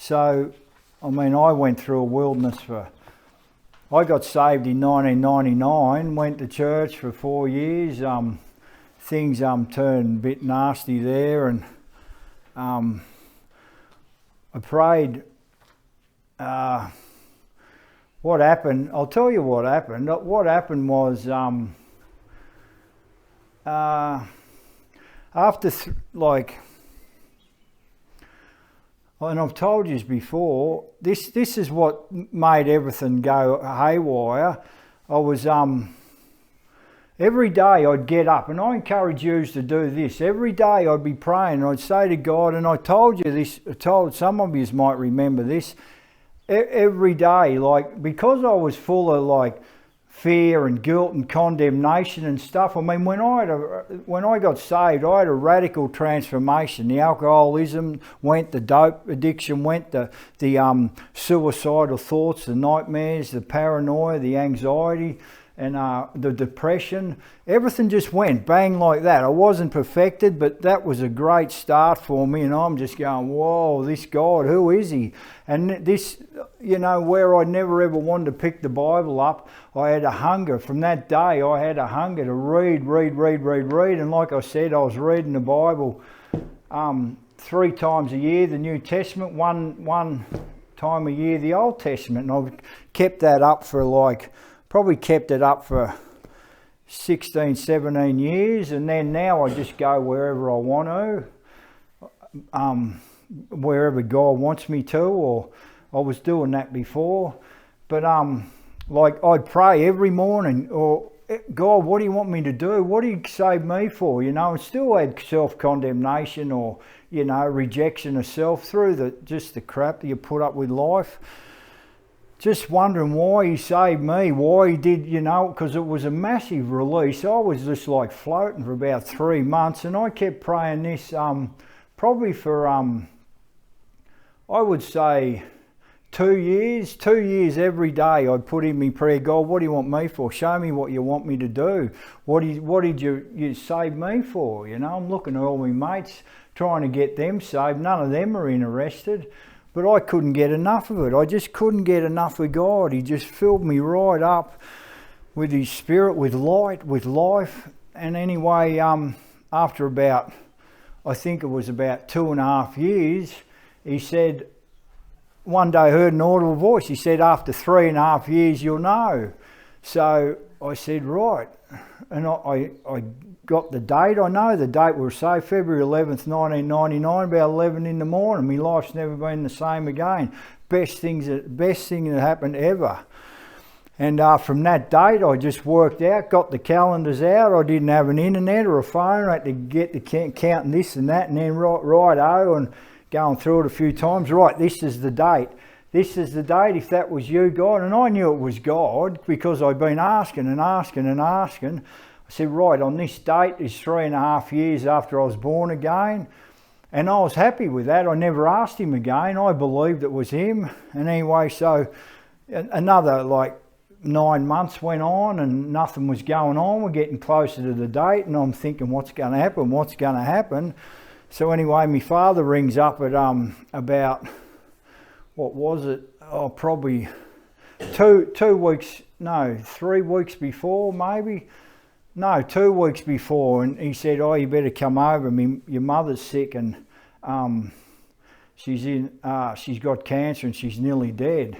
So, I mean, I went through a wilderness I got saved in 1999, went to church for 4 years. Things turned a bit nasty there, and I prayed. What happened? I'll tell you what happened. What happened was after and I've told you before, this is what made everything go haywire. I was every day I'd get up, and I encourage you to do this. Every day I'd be praying, and I'd say to God, and I told you this, some of you might remember this, every day, because I was full of fear and guilt and condemnation and stuff. I mean, when I got saved, I had a radical transformation. The alcoholism went, the dope addiction went, the suicidal thoughts, the nightmares, the paranoia, the anxiety, and the depression. Everything just went bang like that. I wasn't perfected, but that was a great start for me, and I'm just going, whoa, this God, who is he? And this, where I never ever wanted to pick the Bible up, I had a hunger. From that day, I had a hunger to read. And like I said, I was reading the Bible 3 times a year, the New Testament, one time a year, the Old Testament. And I've kept that up for probably kept it up for 16, 17 years. And then now I just go wherever I want to. Wherever God wants me to, or I was doing that before, but I'd pray every morning, or God, what do you want me to do? What do you save me for? And still had self-condemnation or rejection of self through the crap that you put up with life. Just wondering why he saved me, why he did, because it was a massive release. I was just floating for about 3 months, and I kept praying this probably for I would say 2 years. 2 years every day I'd put in my prayer, God, what do you want me for? Show me what you want me to do. What did you save me for? I'm looking at all my mates, trying to get them saved. None of them are interested, but I couldn't get enough of it. I just couldn't get enough of God. He just filled me right up with his spirit, with light, with life. And anyway, after about, I think it was about 2.5 years, he said, one day I heard an audible voice. He said, after 3.5 years, you'll know. So I said, right. And I got the date. I know the date we were saved, February 11th, 1999, about 11 in the morning. My life's never been the same again. Best thing that happened ever. And from that date, I just worked out, got the calendars out. I didn't have an internet or a phone. I had to get the counting this and that, and then right-o, and going through it a few times. Right, this is the date. This is the date, if that was you, God. And I knew it was God because I'd been asking. I said, right, on this date is 3.5 years after I was born again. And I was happy with that. I never asked him again. I believed it was him. And anyway, so another 9 months went on and nothing was going on. We're getting closer to the date, and I'm thinking, what's going to happen? So anyway, my father rings up at about, what was it? Oh, probably 3 weeks before, maybe. No, 2 weeks before, and he said, oh, you better come over. Your mother's sick, and she's got cancer, and she's nearly dead,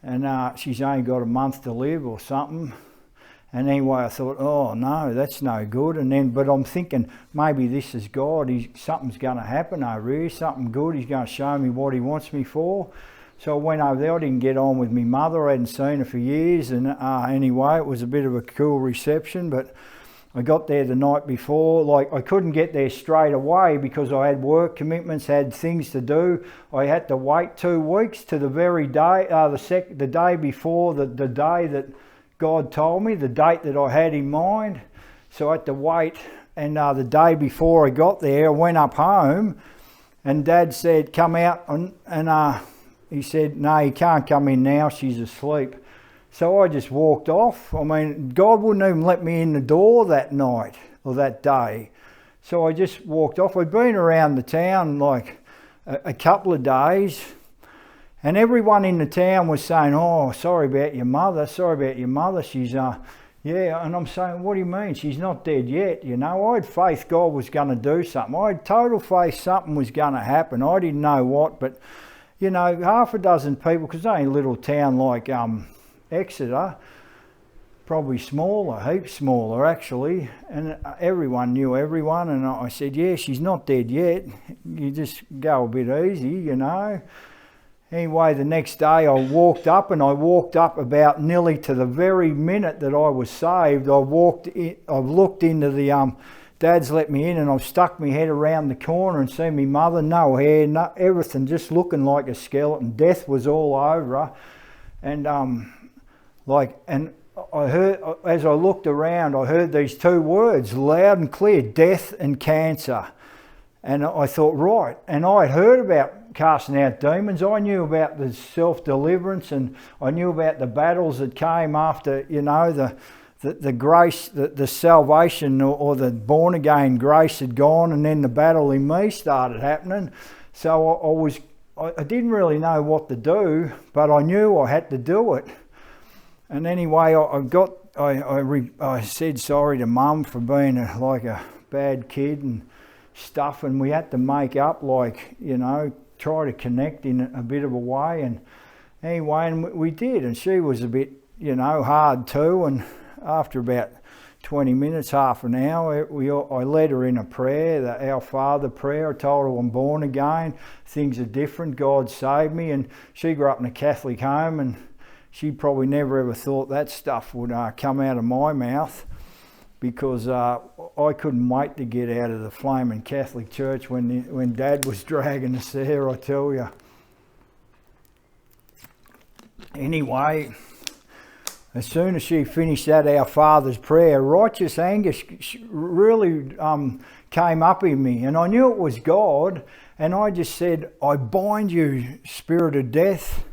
and she's only got a month to live or something. And anyway, I thought, oh no, that's no good. But I'm thinking, maybe this is God. Something's going to happen over here, something good. He's going to show me what he wants me for. So I went over there. I didn't get on with my mother. I hadn't seen her for years. And anyway, it was a bit of a cool reception. But I got there the night before. I couldn't get there straight away because I had work commitments, had things to do. I had to wait 2 weeks to the very day, the day before, the day that God told me, the date that I had in mind. So I had to wait, and the day before I got there, I went up home, and Dad said, come out, and he said, no, you can't come in now, she's asleep. So I just walked off. I mean, God wouldn't even let me in the door that night, or that day. So I just walked off. I'd been around the town a couple of days, And everyone in the town was saying, oh, sorry about your mother, she's, yeah, and I'm saying, what do you mean? She's not dead yet, you know. I had faith God was going to do something. I had total faith something was going to happen. I didn't know what, but, you know, half a dozen people, because it's only a little town like Exeter, probably smaller, heaps smaller actually, and everyone knew everyone, and I said, yeah, she's not dead yet. You just go a bit easy, you know. Anyway, the next day I walked up about nearly to the very minute that I was saved. I've looked into the, Dad's let me in, and I've stuck my head around the corner and seen my mother, no hair, no, everything, just looking like a skeleton. Death was all over her. And I heard, as I looked around, I heard these two words loud and clear, death and cancer. And I thought, right, and I had heard about casting out demons. I knew about the self-deliverance, and I knew about the battles that came after, you know, the grace, the salvation or the born-again grace had gone, and then the battle in me started happening. So I didn't really know what to do, but I knew I had to do it. And anyway, I said sorry to Mum for being like a bad kid and stuff, and we had to make up, like, you know, try to connect in a bit of a way. And anyway, and we did, and she was a bit, you know, hard too. And after about 20 minutes, half an hour, I led her in a prayer, the Our Father prayer. I told her I'm born again, things are different, God saved me. And she grew up in a Catholic home, and she probably never ever thought that stuff would come out of my mouth, because I couldn't wait to get out of the flaming Catholic Church when Dad was dragging us there, I tell you. Anyway, as soon as she finished that Our Father's prayer, righteous anger really came up in me, and I knew it was God, and I just said, I bind you, spirit of death.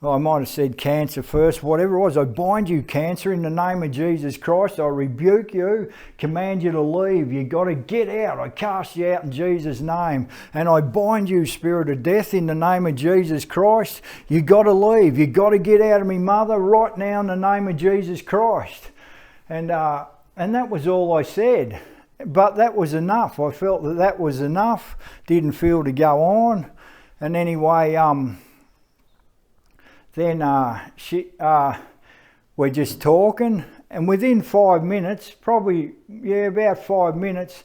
I might have said cancer first, whatever it was. I bind you, cancer, in the name of Jesus Christ. I rebuke you, command you to leave. You got to get out. I cast you out in Jesus' name. And I bind you, spirit of death, in the name of Jesus Christ. You got to leave. You got to get out of me, mother, right now in the name of Jesus Christ. And that was all I said. But that was enough. I felt that was enough. Didn't feel to go on. And anyway, then we're just talking, and within 5 minutes, probably, yeah, about 5 minutes,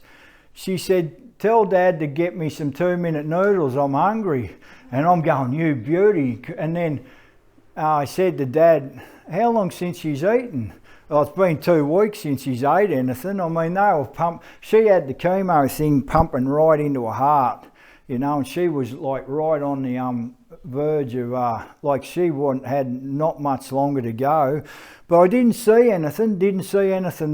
she said, tell Dad to get me some 2-minute noodles, I'm hungry. And I'm going, you beauty. And then I said to Dad, how long since she's eaten? Well, it's been 2 weeks since she's ate anything. I mean, they were she had the chemo thing pumping right into her heart, you know, and she was like right on the verge of, like she had not much longer to go. But I didn't see anything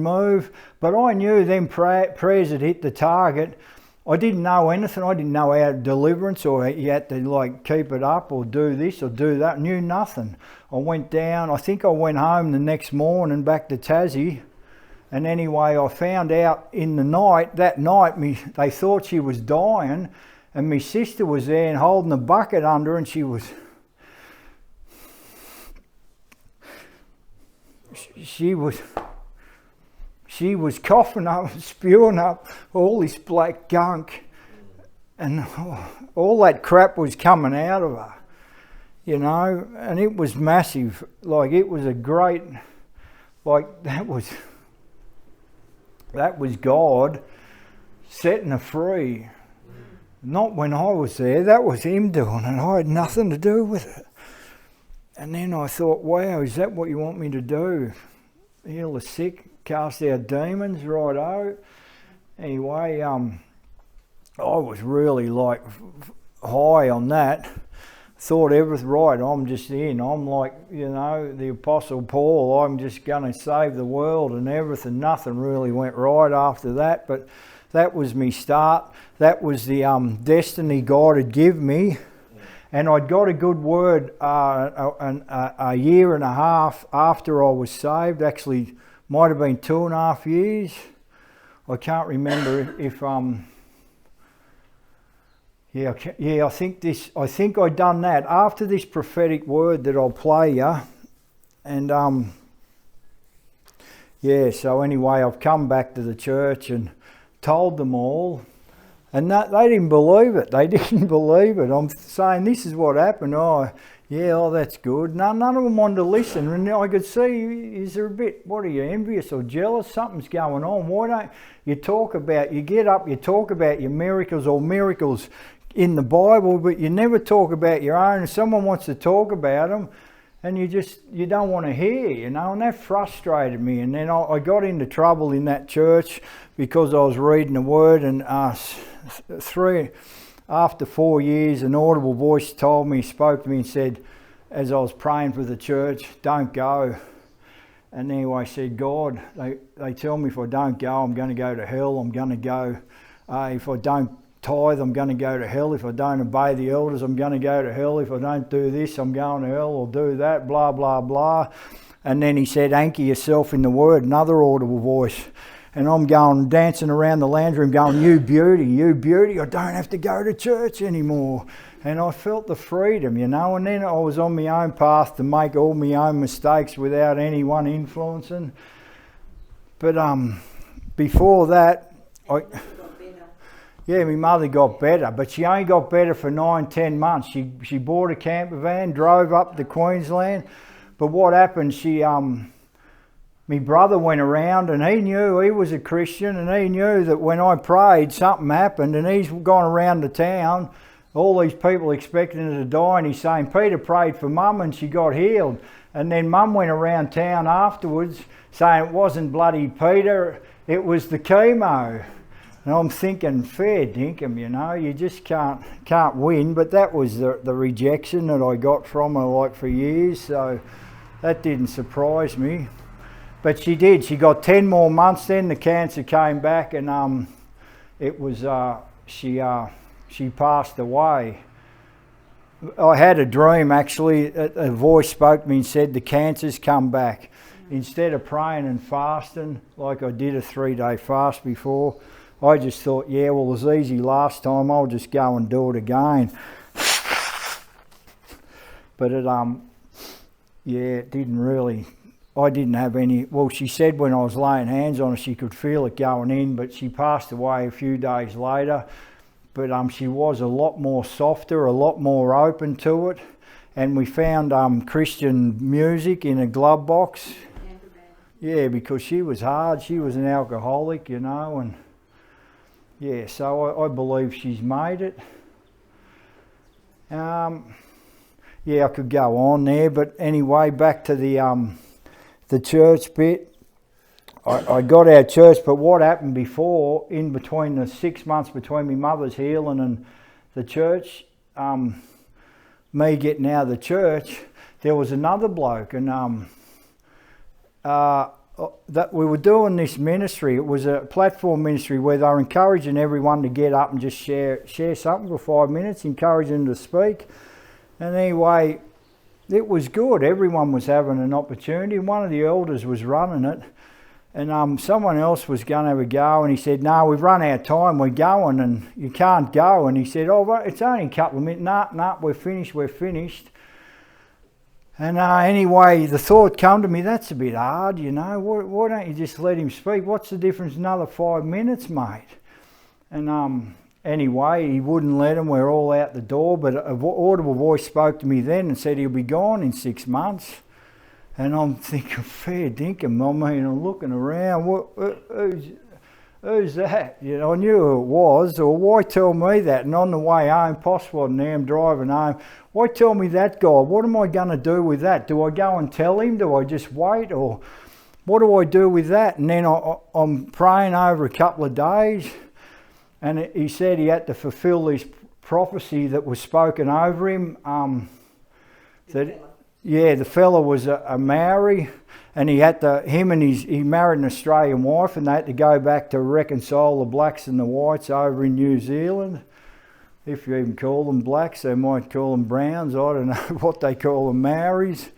move. But I knew them prayers had hit the target. I didn't know anything. I didn't know how deliverance, or you had to like keep it up or do this or do that. I knew nothing. I went down, I think I went home the next morning back to Tassie. And anyway, I found out in the night, they thought she was dying. And my sister was there and holding a bucket under her, and she was coughing up, spewing up all this black gunk, and all that crap was coming out of her, you know, and it was massive. Like, it was a great, like, that was God setting her free. Not when I was there, that was him doing it. I had nothing to do with it. And then I thought, wow, is that what you want me to do? Heal the sick, cast out demons, righto. Anyway, I was really like high on that. Thought everything, right, I'm just in. I'm like, you know, the Apostle Paul, I'm just going to save the world and everything. Nothing really went right after that, but that was me start. That was the destiny God had given me. And I'd got a good word a year and a half after I was saved. Actually, might have been 2.5 years. I can't remember if, I think I done that after this prophetic word that I'll play you, and so anyway, I've come back to the church and told them all, and they didn't believe it. They didn't believe it. I'm saying this is what happened. That's good. None of them wanted to listen, and I could see, is there a bit, what are you, envious or jealous? Something's going on. Why don't you get up, you talk about your miracles or miracles in the Bible, but you never talk about your own. If someone wants to talk about them, and you don't want to hear, and that frustrated me. And then I got into trouble in that church because I was reading the word, and after 4 years, an audible voice spoke to me and said, as I was praying for the church, don't go. And anyway, I said, God, they tell me if I don't go, I'm going to go to hell. I'm going to go, if I don't tithe, I'm going to go to hell. If I don't obey the elders, I'm going to go to hell. If I don't do this, I'm going to hell, or do that, blah, blah, blah. And then he said, anchor yourself in the word, another audible voice. And I'm going, dancing around the lounge room going, you beauty, I don't have to go to church anymore. And I felt the freedom, and then I was on my own path to make all my own mistakes without anyone influencing. But before that, my mother got better, but she only got better for 9-10 months. She bought a camper van, drove up to Queensland. But what happened, my brother went around, and he knew, he was a Christian, and he knew that when I prayed, something happened, and he's gone around the town, all these people expecting her to die, and he's saying, Peter prayed for Mum and she got healed. And then Mum went around town afterwards saying it wasn't bloody Peter, it was the chemo. And I'm thinking, fair dinkum, you just can't win. But that was the rejection that I got from her for years, so that didn't surprise me. But she did. She got 10 more months. Then the cancer came back, and it was she passed away. I had a dream actually. A voice spoke to me and said the cancer's come back. Instead of praying and fasting like I did a 3-day fast before, I just thought, it was easy last time. I'll just go and do it again. But it didn't really. I didn't have any, she said when I was laying hands on her, she could feel it going in, but she passed away a few days later. But she was a lot more softer, a lot more open to it. And we found Christian music in a glove box. Yeah, because she was hard. She was an alcoholic, and so I believe she's made it. I could go on there, but anyway, back to the church bit. I got our church, but what happened before, in between the 6 months between my mother's healing and the church, me getting out of the church, there was another bloke, and that we were doing this ministry. It was a platform ministry where they were encouraging everyone to get up and just share something for 5 minutes, encouraging them to speak. And anyway, it was good. Everyone was having an opportunity. One of the elders was running it, and someone else was going to have a go, and he said, no, we've run out of time, we're going, and you can't go. And he said, it's only a couple of minutes. Nah, we're finished. And anyway, the thought come to me, that's a bit hard, why don't you just let him speak? What's the difference, another 5 minutes, mate? And anyway, he wouldn't let him, we're all out the door, but an audible voice spoke to me then and said he'll be gone in 6 months. And I'm thinking, fair dinkum, I'm looking around, who's that? I knew who it was, or why tell me that? And on the way home, Poss wasn't there, I'm driving home, why tell me that guy? What am I going to do with that? Do I go and tell him? Do I just wait? Or what do I do with that? And then I'm praying over a couple of days, and he said he had to fulfill this prophecy that was spoken over him. The fella was a Maori, and he married an Australian wife, and they had to go back to reconcile the blacks and the whites over in New Zealand. If you even call them blacks, they might call them browns. I don't know what they call them, Maoris.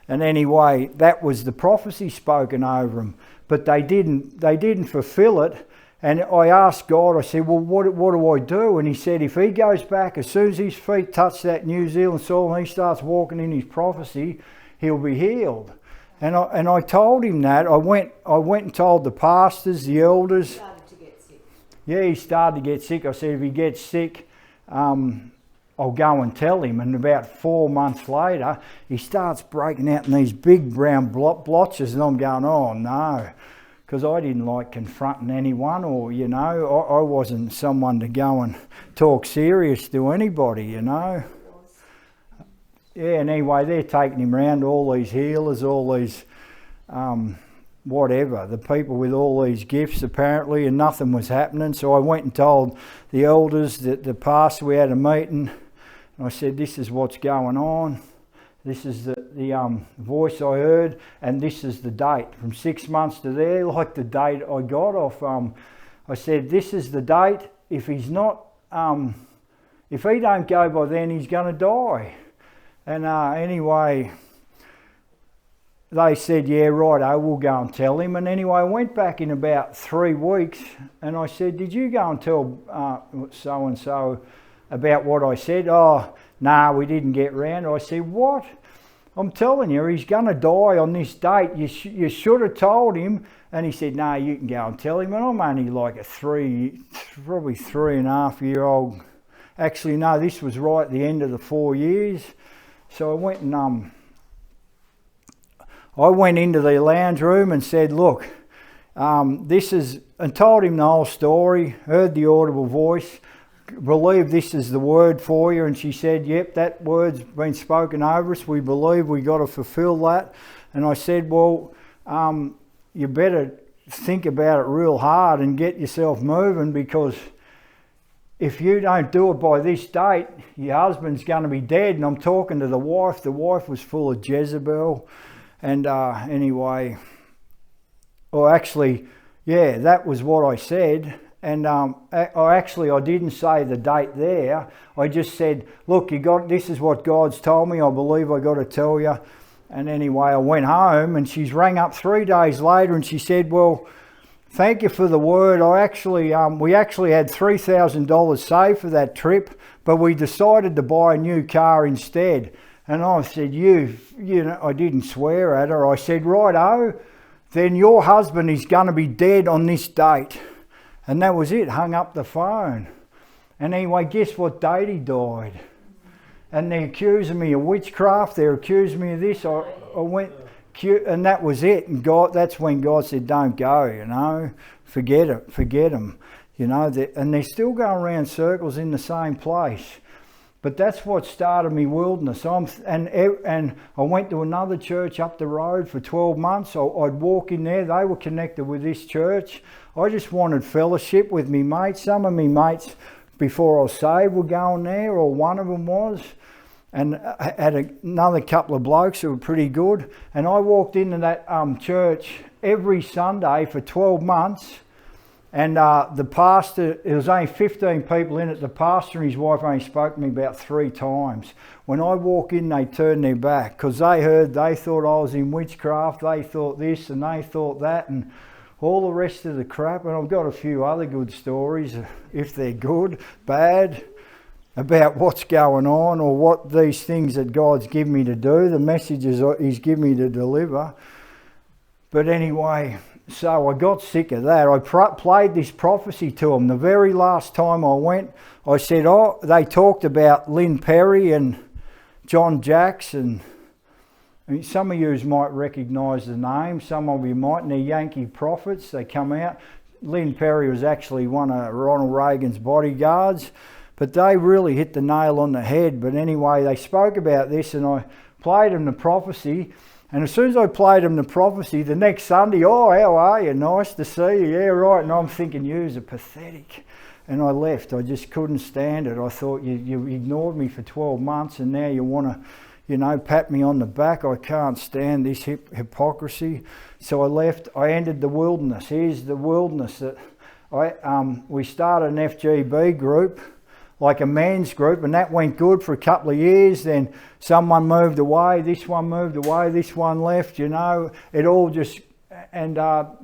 And anyway, that was the prophecy spoken over them, but they didn't fulfill it. And I asked God, I said, well, what do I do? And he said, if he goes back, as soon as his feet touch that New Zealand soil and he starts walking in his prophecy, he'll be healed. And I told him that. I went and told the pastors, the elders. He started to get sick. Yeah, he started to get sick. I said, if he gets sick, I'll go and tell him. And about 4 months later, he starts breaking out in these big brown blotches, and I'm going, oh no, because I didn't like confronting anyone, or, you know, I wasn't someone to go and talk serious to anybody, you know. Yeah, and anyway, they're taking him around, all these healers, all these whatever, the people with all these gifts apparently, and nothing was happening. So I went and told the elders, the pastor, we had a meeting, and I said, this is what's going on. This is the voice I heard, and this is the date. From 6 months to there, like the date I got off. I said, this is the date. If he's not, if he don't go by then, he's going to die. And anyway, they said, yeah, righto, we'll go and tell him. And anyway, I went back in about 3 weeks, and I said, did you go and tell so-and-so about what I said? Oh, nah, we didn't get round. I said, what? I'm telling you, he's going to die on this date. You should have told him. And he said, no, you can go and tell him. And I'm only like a probably 3.5-year-old. Actually, no, this was right at the end of the 4 years. So I went and I went into the lounge room and said, look, this is, and told him the whole story, heard the audible voice, believe this is the word for you. And she said, yep, that word's been spoken over us. We believe we got to fulfill that. And I said, well, you better think about it real hard and get yourself moving, because if you don't do it by this date, your husband's going to be dead. And I'm talking to the wife. The wife was full of Jezebel. And anyway, or actually, yeah, that was what I said. And I didn't say the date there. I just said, look, this is what God's told me. I believe I got to tell you. And anyway, I went home, and she's rang up 3 days later, and she said, well, thank you for the word. We actually had $3,000 saved for that trip, but we decided to buy a new car instead. And I said, you know, I didn't swear at her. I said, righto, then your husband is going to be dead on this date. And that was it, hung up the phone. And anyway, guess what date he died? And they're accusing me of witchcraft, they're accusing me of this. I went, and that was it. And that's when God said, don't go, you know, forget them, you know. And they're still going around circles in the same place. But that's what started me wilderness. And I went to another church up the road for 12 months. I'd walk in there. They were connected with this church. I just wanted fellowship with me mates. Some of me mates before I was saved were going there, or one of them was. And I had another couple of blokes who were pretty good. And I walked into that church every Sunday for 12 months. And the pastor, there was only 15 people in it. The pastor and his wife only spoke to me about 3 times. When I walk in, they turn their back, because they thought I was in witchcraft. They thought this and they thought that and all the rest of the crap. And I've got a few other good stories, if they're good, bad, about what's going on, or what these things that God's given me to do, the messages he's given me to deliver. But anyway, so I got sick of that. I played this prophecy to them. The very last time I went, I said, oh, they talked about Lynn Perry and John Jackson. I mean, some of you might recognise the name, some of you might, and they're Yankee prophets. They come out. Lynn Perry was actually one of Ronald Reagan's bodyguards, but they really hit the nail on the head. But anyway, they spoke about this, and I played them the prophecy. And as soon as I played them the prophecy, the next Sunday, oh, how are you? Nice to see you. Yeah, right. And I'm thinking, yous are pathetic. And I left. I just couldn't stand it. I thought, you ignored me for 12 months, and now you want to, you know, pat me on the back. I can't stand this hypocrisy. So I left. I entered the wilderness. Here's the wilderness. That we started an FGB group, like a men's group, and that went good for a couple of years. Then someone moved away, this one moved away, this one left, you know. It all just, and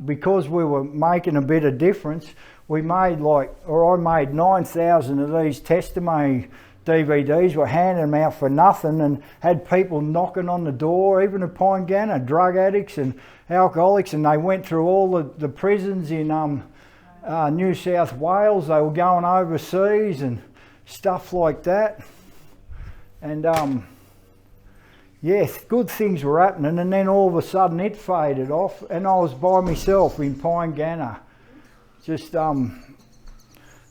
because we were making a bit of difference, we made I made 9,000 of these testimony DVDs. We're handing them out for nothing, and had people knocking on the door, even at Pyngana, drug addicts and alcoholics, and they went through all the prisons in New South Wales. They were going overseas and stuff like that. And yes, good things were happening, and then all of a sudden it faded off, and I was by myself in Pyngana, just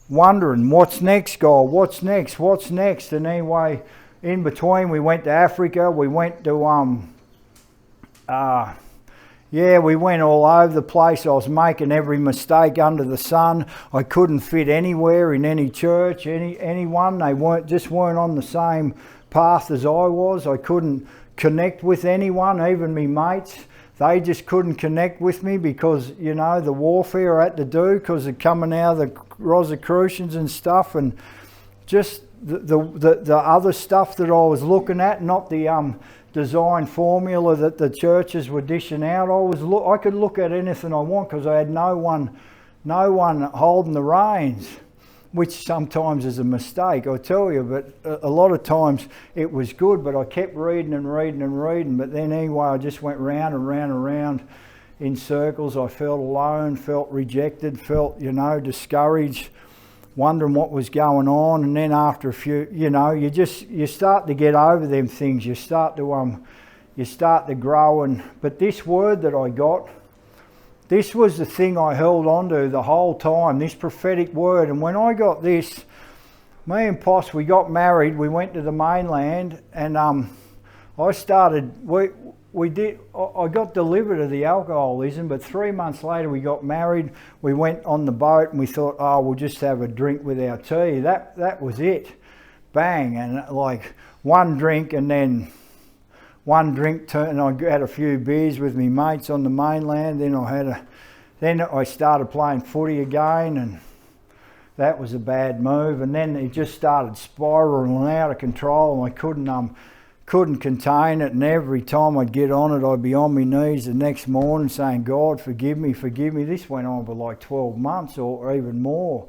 wondering, what's next, God? What's next? What's next? And anyway, in between, we went to Africa. We went to we went all over the place. I was making every mistake under the sun. I couldn't fit anywhere in any church, anyone. They weren't on the same path as I was. I couldn't connect with anyone, even me mates. They just couldn't connect with me because, you know, the warfare I had to do because of coming out of the Rosicrucians and stuff, and just the other stuff that I was looking at, not the design formula that the churches were dishing out. I could look at anything I want because I had no one holding the reins, which sometimes is a mistake, I tell you, but a lot of times it was good. But I kept reading and reading and reading, but then anyway I just went round and round and round in circles. I felt alone, felt rejected, felt, you know, discouraged, wondering what was going on. And then after a few, you know, you start to get over them things. You start to grow. But this word that I got, this was the thing I held on to the whole time, this prophetic word. And when I got this, me and Poss, we got married. We went to the mainland, and I got delivered of the alcoholism, but 3 months later we got married. We went on the boat and we thought, oh, we'll just have a drink with our tea. That was it. Bang. And like one drink, and then one drink turned, and I had a few beers with me mates on the mainland. Then I started playing footy again, and that was a bad move. And then it just started spiraling out of control, and I couldn't contain it. And every time I'd get on it, I'd be on my knees the next morning saying, God, forgive me, forgive me. This went on for like 12 months or even more.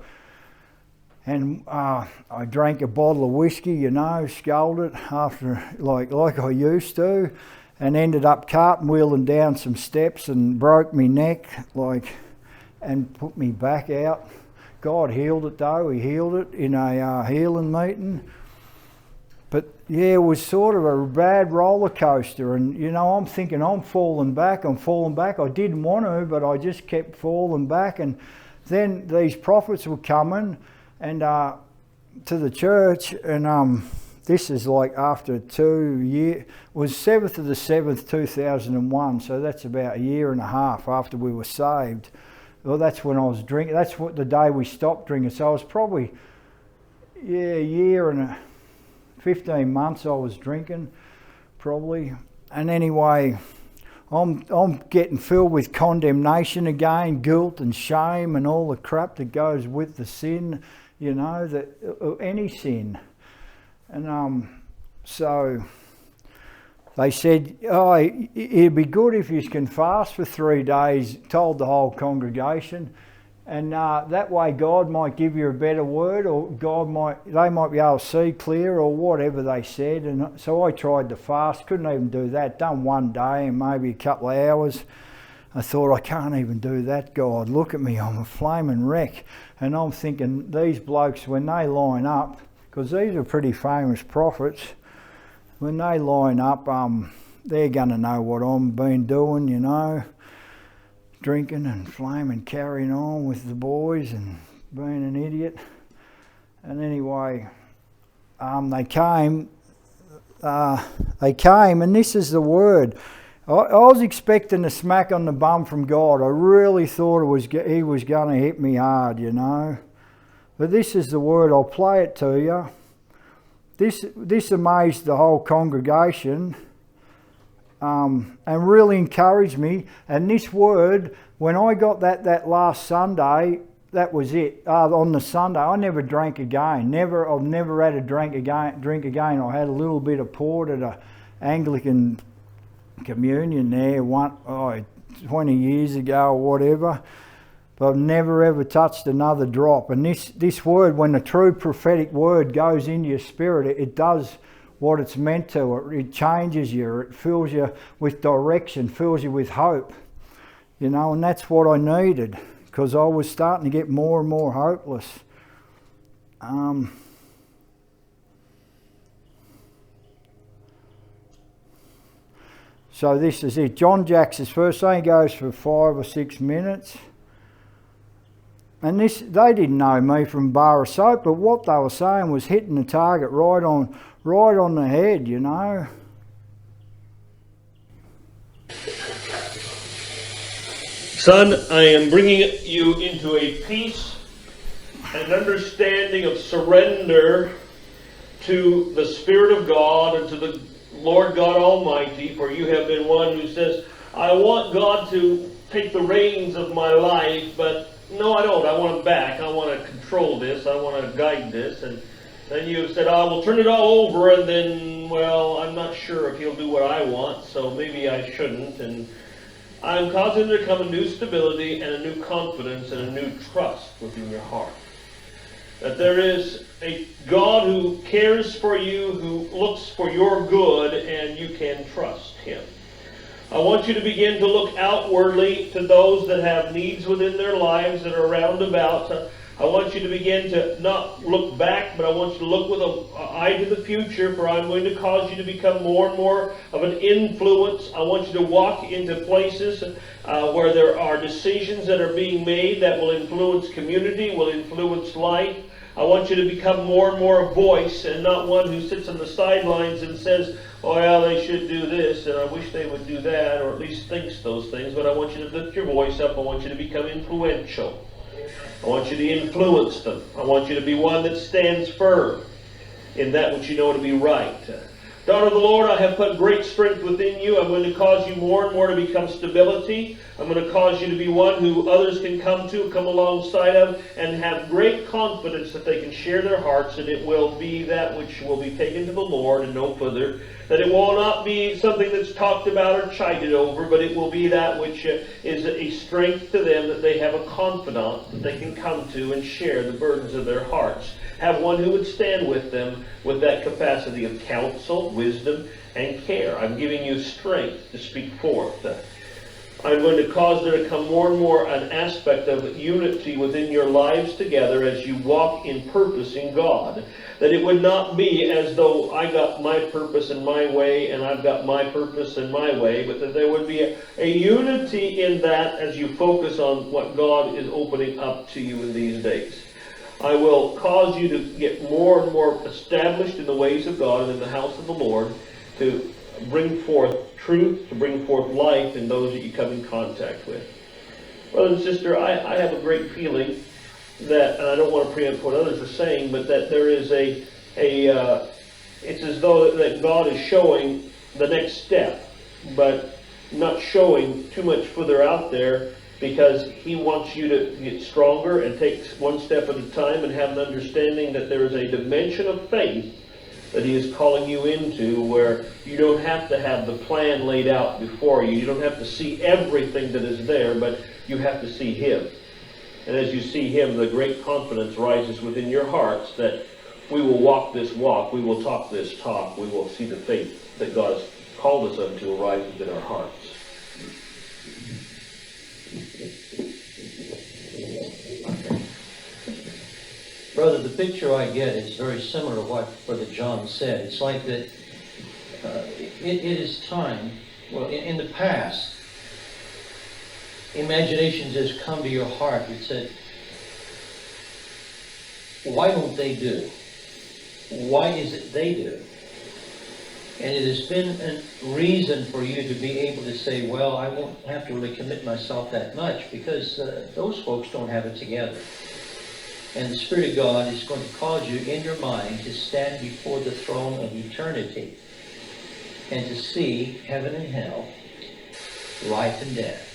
And I drank a bottle of whiskey, you know, sculled it after like I used to, and ended up cartwheeling down some steps and broke my neck, and put me back out. God healed it though. He healed it in a healing meeting. But yeah, it was sort of a bad roller coaster, and you know, I'm thinking I'm falling back. I didn't want to, but I just kept falling back. And then these prophets were coming and to the church, and this is like after 2 years. It was 7th of the 7th, 2001. So that's about a year and a half after we were saved. Well, that's when I was drinking. That's what the day we stopped drinking. So I was probably a year and 15 months I was drinking, probably. And anyway, I'm getting filled with condemnation again, guilt and shame and all the crap that goes with the sin, you know, any sin. And so they said, oh, it'd be good if you can fast for 3 days, told the whole congregation. And that way God might give you a better word, or they might be able to see clear, or whatever they said. And so I tried to fast, couldn't even do that. Done 1 day and maybe a couple of hours. I thought, I can't even do that, God. Look at me, I'm a flaming wreck. And I'm thinking, these blokes, when they line up, because these are pretty famous prophets, when they line up, they're going to know what I've been doing, you know. Drinking and flaming, carrying on with the boys and being an idiot. And anyway, they came, and this is the word. I was expecting a smack on the bum from God. I really thought he was going to hit me hard, you know. But this is the word. I'll play it to you. This amazed the whole congregation. And really encouraged me. And this word, when I got that last Sunday, that was it. On the Sunday, I never drank again. I've never had a drink again. I had a little bit of port at an Anglican communion there 20 years ago or whatever. but I've never ever touched another drop. And this word, when a true prophetic word goes into your spirit, it does what it's meant to. It changes you. It fills you with direction, fills you with hope. You know, and that's what I needed, because I was starting to get more and more hopeless. So this is it. John Jackson's first thing goes for 5 or 6 minutes. And they didn't know me from a bar of soap, but what they were saying was hitting the target right on the head, you know. Son, I am bringing you into a peace and understanding of surrender to the Spirit of God and to the Lord God Almighty, for you have been one who says, I want God to take the reins of my life, but no, I don't. I want him back. I want to control this. I want to guide this. And then you have said, I will turn it all over, and then, well, I'm not sure if he'll do what I want, so maybe I shouldn't. And I'm causing there to come a new stability and a new confidence and a new trust within your heart. That there is a God who cares for you, who looks for your good, and you can trust him. I want you to begin to look outwardly to those that have needs within their lives that are round about. I want you to begin to not look back, but I want you to look with an eye to the future, for I'm going to cause you to become more and more of an influence. I want you to walk into places where there are decisions that are being made that will influence community, will influence life. I want you to become more and more a voice and not one who sits on the sidelines and says, oh, well, they should do this, and I wish they would do that, or at least thinks those things. But I want you to lift your voice up. I want you to become influential. I want you to influence them. I want you to be one that stands firm in that which you know to be right. Daughter of the Lord, I have put great strength within you. I'm going to cause you more and more to become stability. I'm going to cause you to be one who others can come alongside of, and have great confidence that they can share their hearts, and it will be that which will be taken to the Lord and no further. That it will not be something that's talked about or chided over, but it will be that which is a strength to them, that they have a confidant that they can come to and share the burdens of their hearts. Have one who would stand with them with that capacity of counsel, wisdom, and care. I'm giving you strength to speak forth. I'm going to cause there to come more and more an aspect of unity within your lives together as you walk in purpose in God. That it would not be as though I got my purpose in my way and I've got my purpose in my way, but that there would be a unity in that as you focus on what God is opening up to you in these days. I will cause you to get more and more established in the ways of God and in the house of the Lord, to bring forth truth, to bring forth life in those that you come in contact with. Brother and sister, I have a great feeling that, and I don't want to preempt what others are saying, but that there is it's as though that God is showing the next step, but not showing too much further out there, because he wants you to get stronger and take one step at a time and have an understanding that there is a dimension of faith that he is calling you into, where you don't have to have the plan laid out before you. You don't have to see everything that is there, but you have to see him. And as you see him, the great confidence rises within your hearts that we will walk this walk, we will talk this talk, we will see the faith that God has called us unto arise within our hearts. Brother, the picture I get is very similar to what Brother John said. It's like that it is time, well, in the past, imaginations has come to your heart and said, why don't they do? Why is it they do? And it has been a reason for you to be able to say, well, I won't have to really commit myself that much, because those folks don't have it together. And the Spirit of God is going to cause you in your mind to stand before the throne of eternity and to see heaven and hell, life and death.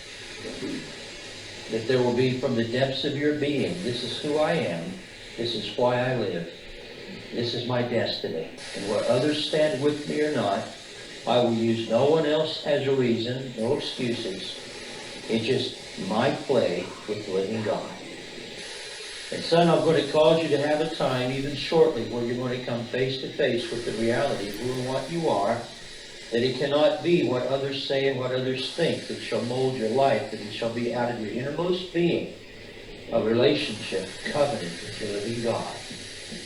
That there will be from the depths of your being, this is who I am, this is why I live, this is my destiny. And where others stand with me or not, I will use no one else as a reason, no excuses, It's just my play with the living God. And son, I'm going to cause you to have a time, even shortly, where you're going to come face to face with the reality of who and what you are, that it cannot be what others say and what others think that shall mold your life, that it shall be out of your innermost being, a relationship, covenant with the living God.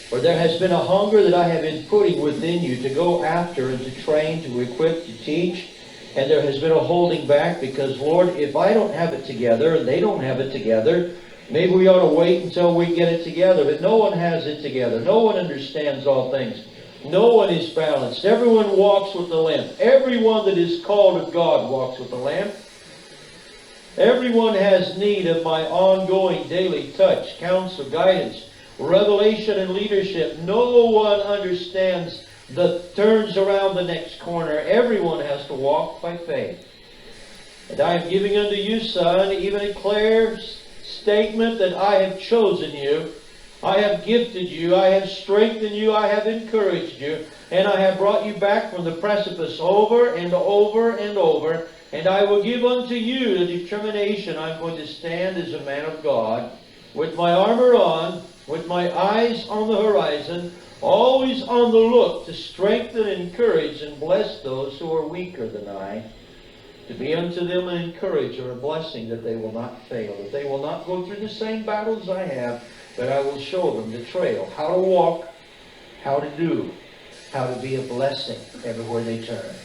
For there has been a hunger that I have been putting within you to go after and to train, to equip, to teach, and there has been a holding back because, Lord, if I don't have it together and they don't have it together, maybe we ought to wait until we get it together. But no one has it together. No one understands all things. No one is balanced. Everyone walks with the Lamb. Everyone that is called of God walks with the Lamb. Everyone has need of my ongoing daily touch, counsel, guidance, revelation, and leadership. No one understands the turns around the next corner. Everyone has to walk by faith. And I am giving unto you, son, even a clear statement that I have chosen you. I have gifted you. I have strengthened you. I have encouraged you. And I have brought you back from the precipice over and over and over. And I will give unto you the determination I'm going to stand as a man of God, with my armor on, with my eyes on the horizon, always on the look to strengthen, encourage, and bless those who are weaker than I, to be unto them an encourager, a blessing, that they will not fail, that they will not go through the same battles I have, but I will show them the trail, how to walk, how to do, how to be a blessing everywhere they turn.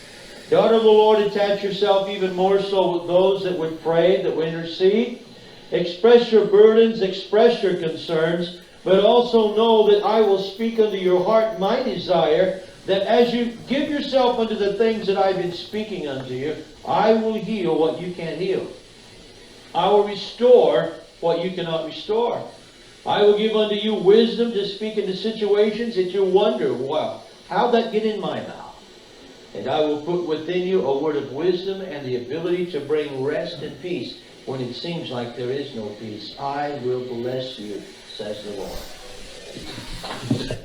Daughter of the Lord, attach yourself even more so with those that would pray, that would intercede. Express your burdens, express your concerns, but also know that I will speak unto your heart my desire, that as you give yourself unto the things that I've been speaking unto you, I will heal what you can't heal. I will restore what you cannot restore. I will give unto you wisdom to speak into situations that you wonder, well, how'd that get in my mouth? And I will put within you a word of wisdom and the ability to bring rest and peace when it seems like there is no peace. I will bless you, says the Lord.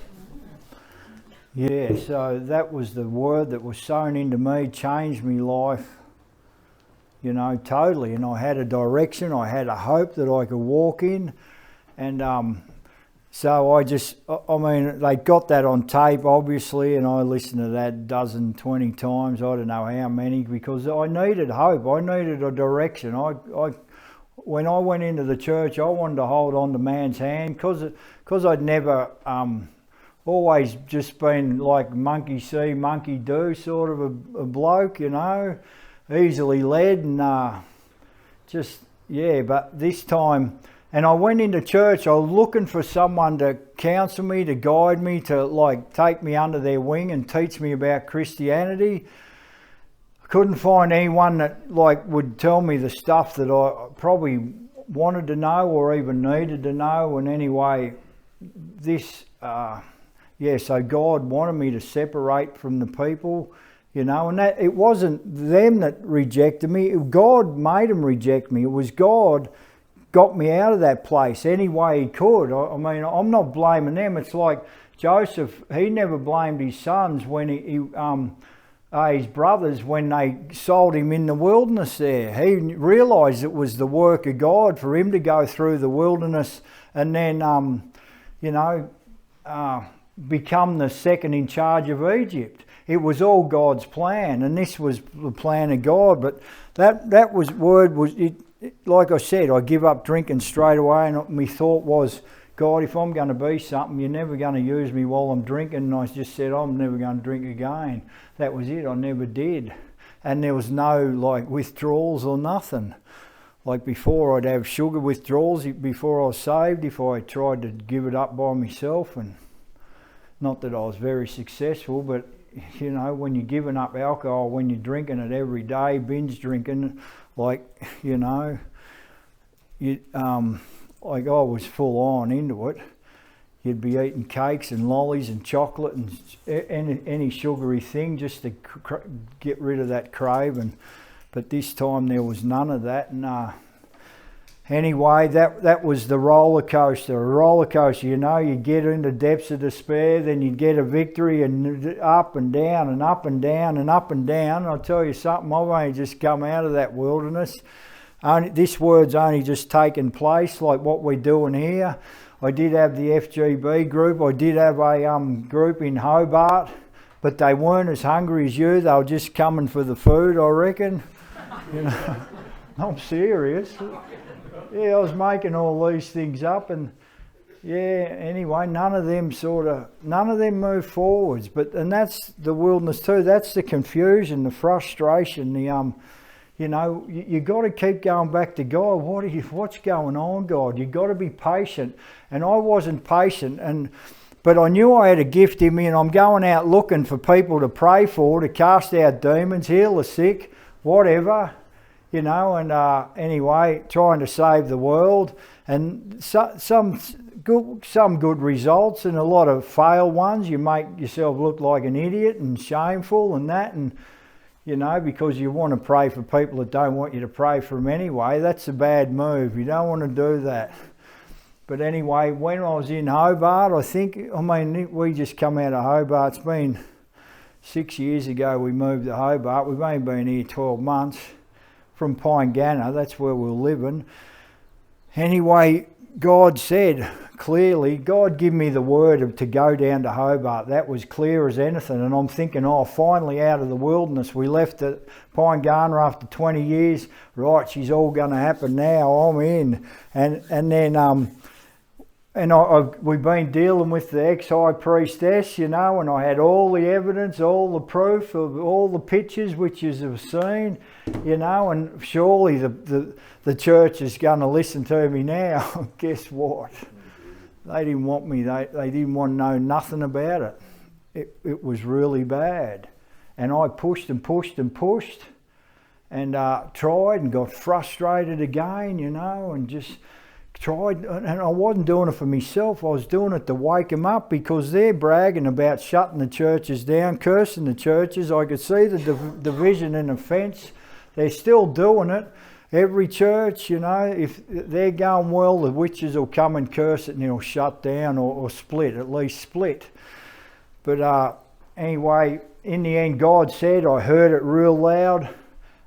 Yeah, so that was the word that was sown into me, changed me life, you know, totally. And I had a direction, I had a hope that I could walk in. And so I mean, they got that on tape, obviously, and I listened to that 12, 20 times, I don't know how many, because I needed hope, I needed a direction. When I went into the church, I wanted to hold on to man's hand, because I'd never... always just been like monkey see, monkey do sort of a bloke, you know, easily led and but this time, and I went into church, I was looking for someone to counsel me, to guide me, to like take me under their wing and teach me about Christianity. I couldn't find anyone that like would tell me the stuff that I probably wanted to know or even needed to know. And anyway, this... so God wanted me to separate from the people, you know, and that it wasn't them that rejected me. God made them reject me. It was God got me out of that place any way he could. I mean, I'm not blaming them. It's like Joseph, he never blamed his sons when his brothers, when they sold him in the wilderness there. He realised it was the work of God for him to go through the wilderness and then, become the second in charge of Egypt. It was all God's plan, and this was the plan of God. But that was word was it. Like I said, I give up drinking straight away, and my thought was, God, if I'm going to be something, you're never going to use me while I'm drinking. And I just said, I'm never going to drink again. That was it. I never did, and there was no like withdrawals or nothing. Like before, I'd have sugar withdrawals before I was saved if I tried to give it up by myself, and not that I was very successful, but you know, when you're giving up alcohol, when you're drinking it every day, binge drinking, like, you know, like I was full on into it. You'd be eating cakes and lollies and chocolate and any sugary thing just to get rid of that craving. But this time there was none of that. And anyway, that was the roller coaster. A roller coaster, you know, you get into depths of despair, then you get a victory, and up and down and up and down and up and down. I'll tell you something, I've only just come out of that wilderness. this word's only just taken place, like what we're doing here. I did have the FGB group. I did have a group in Hobart, but they weren't as hungry as you. They were just coming for the food, I reckon. You know, I'm serious. Yeah, I was making all these things up, and yeah, anyway, none of them move forwards. And that's the wilderness too. That's the confusion, the frustration, you know, you got to keep going back to God. What's going on, God? You got to be patient. And I wasn't patient, but I knew I had a gift in me, and I'm going out looking for people to pray for, to cast out demons, heal the sick, whatever, you know. And anyway, trying to save the world, and some good results, and a lot of failed ones. You make yourself look like an idiot and shameful and that, and you know, because you want to pray for people that don't want you to pray for them anyway. That's a bad move. You don't want to do that. But anyway, when I was in Hobart, we just come out of Hobart. It's been 6 years ago we moved to Hobart. We've only been here 12 months from Pine Ganna. That's where we're living. Anyway, God said clearly, God gave me the word to go down to Hobart. That was clear as anything. And I'm thinking, finally out of the wilderness. We left at Pine Ganna after 20 years. Right, she's all going to happen now. I'm in. And then we've been dealing with the ex-high priestess, you know, and I had all the evidence, all the proof of all the pictures which you have seen, you know, and surely the church is going to listen to me now. Guess what? They didn't want me. They didn't want to know nothing about it. It was really bad. And I pushed and pushed and pushed and tried and got frustrated again, you know, and just tried. And I wasn't doing it for myself. I was doing it to wake them up, because they're bragging about shutting the churches down, cursing the churches. I could see the division and offence. They're still doing it. Every church, you know, if they're going well, the witches will come and curse it and it'll shut down or split, at least split. But anyway, in the end, God said, I heard it real loud,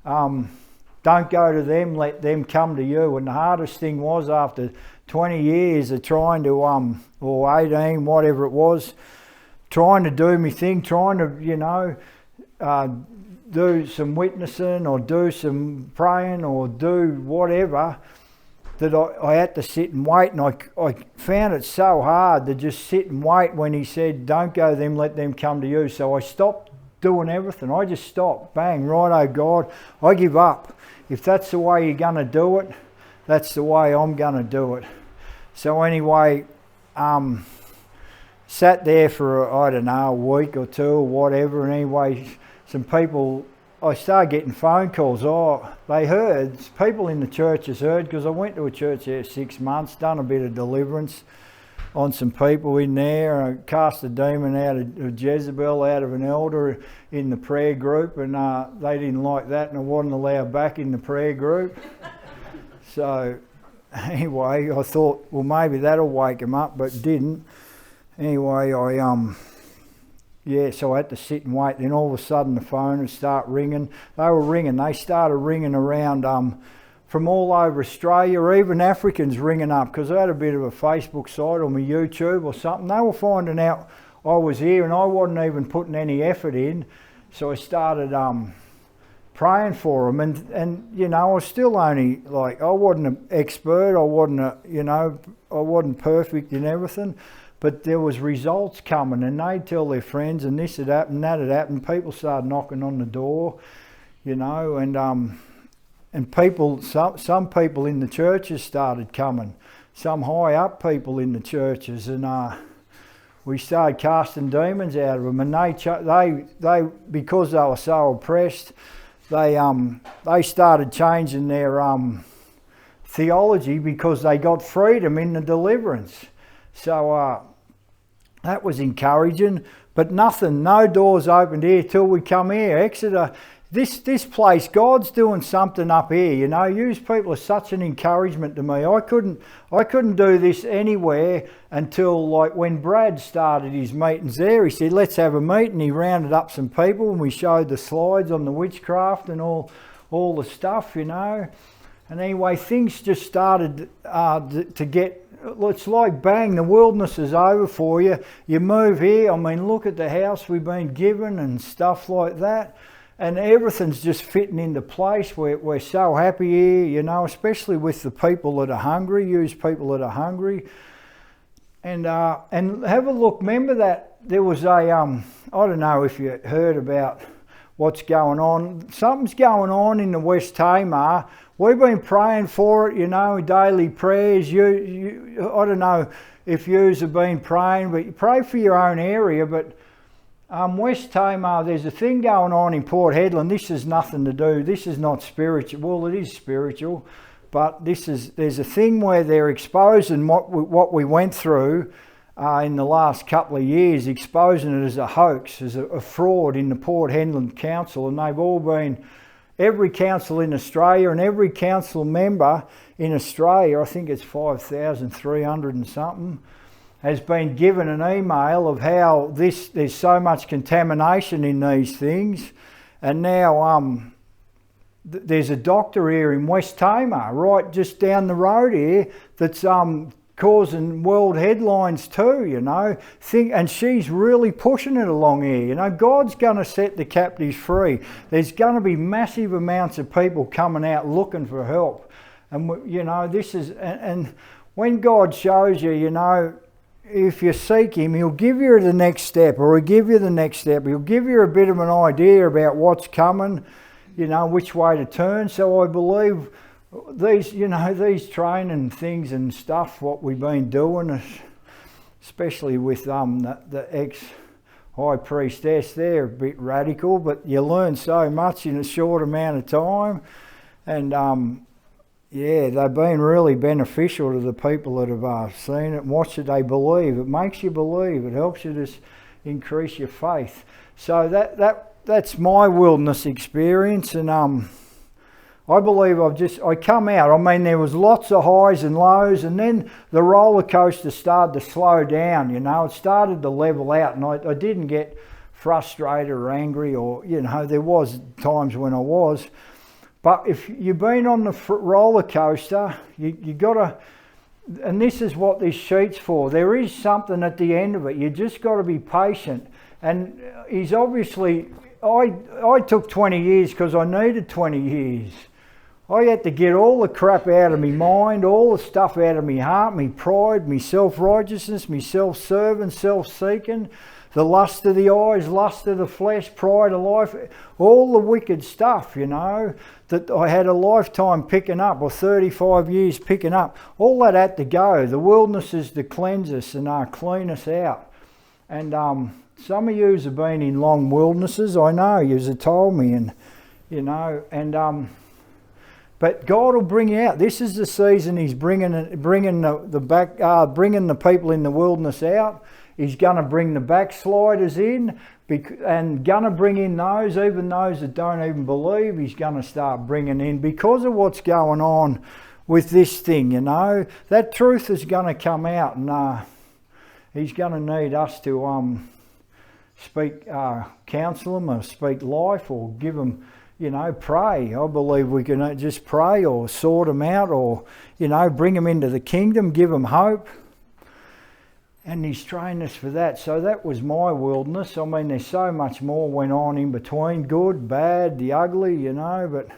don't go to them, let them come to you. And the hardest thing was, after 20 years of trying to, or 18, whatever it was, trying to do my thing, trying to, you know, do some witnessing or do some praying or do whatever, that I had to sit and wait. And I found it so hard to just sit and wait when he said, don't go them, let them come to you. So I stopped doing everything. I just stopped. Bang, righto, God, I give up. If that's the way you're going to do it, that's the way I'm going to do it. So anyway, sat there for, I don't know, a week or two or whatever. And anyway, some people, I started getting phone calls. They heard, people in the churches heard, because I went to a church there 6 months, done a bit of deliverance on some people in there. I cast a demon out of Jezebel, out of an elder in the prayer group, and they didn't like that, and I wasn't allowed back in the prayer group. So anyway, I thought, well, maybe that'll wake them up, but it didn't. Anyway, so I had to sit and wait. Then all of a sudden the phone would start ringing. They started ringing around from all over Australia, or even Africans ringing up, because I had a bit of a Facebook site or my YouTube or something. They were finding out I was here and I wasn't even putting any effort in. So I started praying for them, and you know, I was still only, like, I wasn't an expert, I wasn't perfect in everything. But there was results coming, and they'd tell their friends, and this had happened, that had happened. People started knocking on the door, you know, and people, some people in the churches started coming, some high up people in the churches, and we started casting demons out of them. And they because they were so oppressed, they started changing their theology, because they got freedom in the deliverance. So that was encouraging, but no doors opened here till we come here. Exeter, this place, God's doing something up here, you know. You people are such an encouragement to me. I couldn't do this anywhere until, like, when Brad started his meetings there. He said, let's have a meeting. He rounded up some people and we showed the slides on the witchcraft and all the stuff, you know. And anyway, things just started to get, it's like bang, the wilderness is over for you. You move here, I mean, look at the house we've been given and stuff like that. And everything's just fitting into place. We're so happy here, you know, especially with the people that are hungry, use people that are hungry. And have a look, remember that there was a, I don't know if you heard about what's going on. Something's going on in the West Tamar. We've been praying for it, you know, daily prayers. I don't know if yous have been praying, but you pray for your own area. But West Tamar, there's a thing going on in Port Hedland. This has nothing to do. This is not spiritual. Well, it is spiritual, but there's a thing where they're exposing what we went through in the last couple of years, exposing it as a hoax, as a fraud in the Port Hedland Council, and they've all been. Every council in Australia and every council member in Australia, I think it's 5,300 and something, has been given an email of how there's so much contamination in these things. And now there's a doctor here in West Tamar, right just down the road here, that's causing world headlines too, you know. And she's really pushing it along here, you know. God's going to set the captives free. There's going to be massive amounts of people coming out looking for help. And, you know, this is, and when God shows you, you know, if you seek him, he'll give you the next step, or he'll give you the next step. He'll give you a bit of an idea about what's coming, you know, which way to turn. So I believe these, you know, these training things and stuff, what we've been doing, especially with the ex-high priestess, they're a bit radical, but you learn so much in a short amount of time. And yeah, they've been really beneficial to the people that have seen it and watched it. They believe. It makes you believe. It helps you to increase your faith. So that's my wilderness experience. And I believe I come out. I mean, there was lots of highs and lows, and then the roller coaster started to slow down, you know. It started to level out, and I didn't get frustrated or angry, or, you know, there was times when I was. But if you've been on the roller coaster, you got to, and this is what this sheet's for. There is something at the end of it. You just got to be patient. And he's obviously, I took 20 years because I needed 20 years. I had to get all the crap out of my mind, all the stuff out of my heart, my pride, my self-righteousness, my self-serving, self-seeking, the lust of the eyes, lust of the flesh, pride of life, all the wicked stuff, you know, that I had a lifetime picking up, or 35 years picking up. All that had to go. The wilderness is to cleanse us and clean us out. And some of you have been in long wildernesses, I know, you have told me, and, you know, and but God will bring you out. This is the season He's bringing the people in the wilderness out. He's going to bring the backsliders in, and going to bring in those, even those that don't even believe. He's going to start bringing in, because of what's going on with this thing, you know. That truth is going to come out, and He's going to need us to speak, counsel them, or speak life, or give them, you know, pray. I believe we can just pray, or sort them out, or, you know, bring them into the kingdom, give them hope. And He's trained us for that. So that was my wilderness. I mean, there's so much more went on in between, good, bad, the ugly, you know, but